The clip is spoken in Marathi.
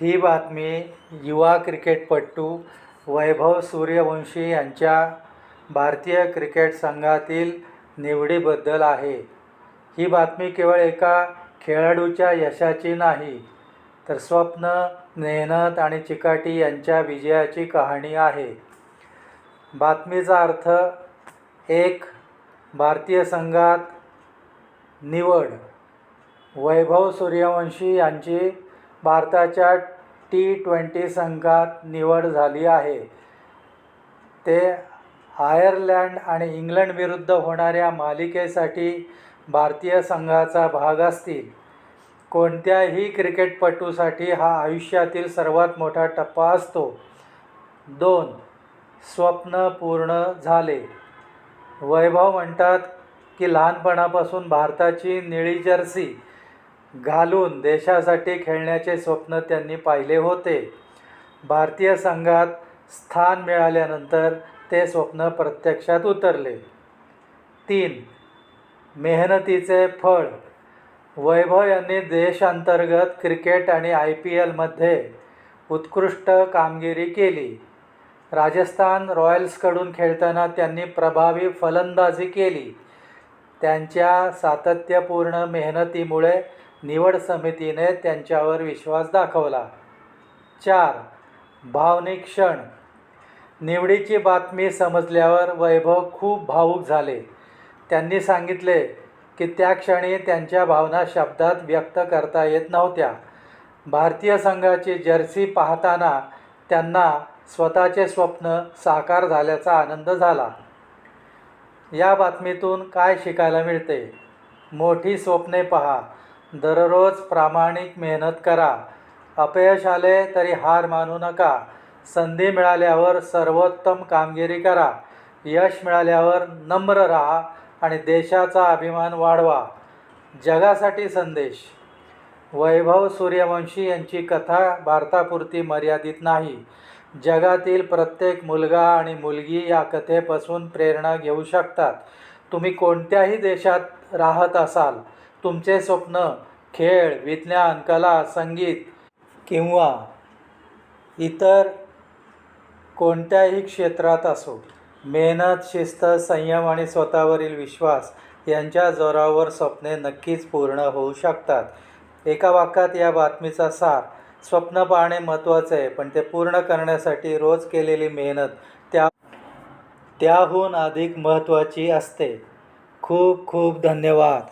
ही बातमी युवा क्रिकेटपटू वैभव सूर्यवंशी यांच्या भारतीय क्रिकेट संघातील निवडीबद्दल आहे. ही बातमी केवळ एका खेळाडूच्या यशाची नाही, तर स्वप्न, मेहनत आणि चिकाटी यांच्या विजयाची कहाणी आहे. बातमीचा अर्थ: 1. भारतीय संघात निवड. वैभव सूर्यवंशी यांची भारताच्या T20 संघात निवड झाली आहे. ते आयर्लंड आणि इंग्लंडविरुद्ध होणाऱ्या मालिकेसाठी भारतीय संघाचा भाग असतील. कोणत्याही क्रिकेटपटूसाठी हा आयुष्यातील सर्वात मोठा टप्पा असतो. 2. स्वप्न पूर्ण झाले. वैभव म्हणतात की लहानपणापासून भारताची निळी जर्सी घालून देशासाठी खेळण्याचे स्वप्न त्यांनी पाहिले होते. भारतीय संघात स्थान मिळाल्यानंतर ते स्वप्न प्रत्यक्षात उतरले. 3. मेहनतीचे फळ. वैभव यांनी देशांतर्गत क्रिकेट आणि IPLमध्ये उत्कृष्ट कामगिरी केली. राजस्थान रॉयल्सकडून खेळताना त्यांनी प्रभावी फलंदाजी केली. त्यांच्या सातत्यपूर्ण मेहनतीमुळे निवड समितीने त्यांच्यावर विश्वास दाखवला. 4. भावनिक क्षण. निवडीची बातमी समजल्यावर वैभव खूप भावूक झाले. त्यांनी सांगितले की त्या क्षणी त्यांच्या भावना शब्दात व्यक्त करता येत नव्हत्या. भारतीय संघाची जर्सी पाहताना त्यांना स्वतःचे स्वप्न साकार झाल्याचा आनंद झाला. या बातमीतून काय शिकायला मिळते? मोठी स्वप्ने पहा. दररोज प्रामाणिक मेहनत करा. अपयश आले तरी हार मानू नका. संधी मिळाल्यावर सर्वोत्तम कामगिरी करा. यश मिळाल्यावर नम्र राहा आणि देशाचा अभिमान वाढवा. जगासाठी संदेश. वैभव सूर्यवंशी यांची कथा भारतापुरती मर्यादित नाही. जगातील प्रत्येक मुलगा आणि मुलगी या कथेपासून प्रेरणा घेऊ शकतात. तुम्ही कोणत्याही देशात राहत असाल, तुमचे स्वप्न खेळ, विज्ञान, कला, संगीत किंवा इतर कोणत्याही क्षेत्रात असो, मेहनत, शिस्त, संयम आणि स्वतःवरील विश्वास यांच्या जोरावर स्वप्ने नक्कीच पूर्ण होऊ शकतात. एका वाक्यात या बातमीचा सार: स्वप्न पाहणे महत्त्वाचे आहे, पण ते पूर्ण करण्यासाठी रोज केलेली मेहनत त्याहून अधिक महत्त्वाची असते. खूप खूप धन्यवाद.